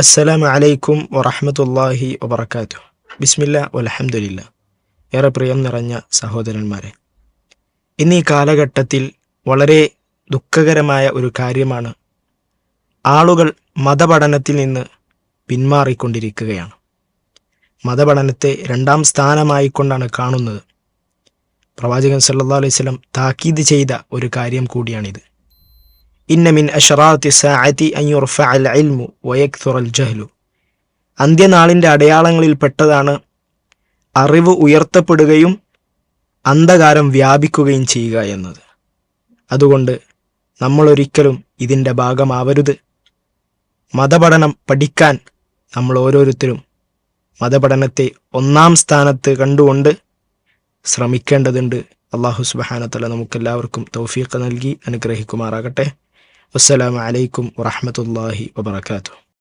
അസ്സലാമു അലൈക്കും വറഹ്മത്തുള്ളാഹി വബറകാതുഹു. ബിസ്മില്ലാ വൽഹംദുലില്ലാ. ഏറെ പ്രിയം നിറഞ്ഞ സഹോദരന്മാരെ, ഇന്ന് ഈ കാലഘട്ടത്തിൽ വളരെ ദുഃഖകരമായ ഒരു കാര്യമാണ്. ആളുകൾ മതപഠനത്തിൽ നിന്ന് പിന്മാറിക്കൊണ്ടിരിക്കുകയാണ്. മതപഠനത്തെ രണ്ടാം സ്ഥാനമായിക്കൊണ്ടാണ് കാണുന്നത്. പ്രവാചകൻ സല്ലല്ലാഹു അലൈഹി വസല്ലം താക്കീത് ചെയ്ത ഒരു കാര്യം കൂടിയാണിത്. ഇന്ന മിൻ അശ്റാത്തി സഅതി അൻ യുർഫഅൽ ഇൽമു വയക്തുറൽ ജഹ്ലു. അന്ത്യനാളിൻ്റെ അടയാളങ്ങളിൽപ്പെട്ടതാണ് അറിവ് ഉയർത്തപ്പെടുകയും അന്ധകാരം വ്യാപിക്കുകയും ചെയ്യുക എന്നത്. അതുകൊണ്ട് നമ്മളൊരിക്കലും ഇതിൻ്റെ ഭാഗമാവരുത്. മതപഠനം പഠിക്കാൻ നമ്മൾ ഓരോരുത്തരും മതപഠനത്തെ ഒന്നാം സ്ഥാനത്ത് കണ്ടുകൊണ്ട് ശ്രമിക്കേണ്ടതുണ്ട്. അല്ലാഹു സുബ്ഹാനഹു വ തആല നമുക്കെല്ലാവർക്കും തൗഫീഖ് നൽകി അനുഗ്രഹിക്കുമാറാകട്ടെ. വസ്സലാമു അലൈക്കും വറഹ്മത്തുള്ളാഹി വബറകാതുഹു.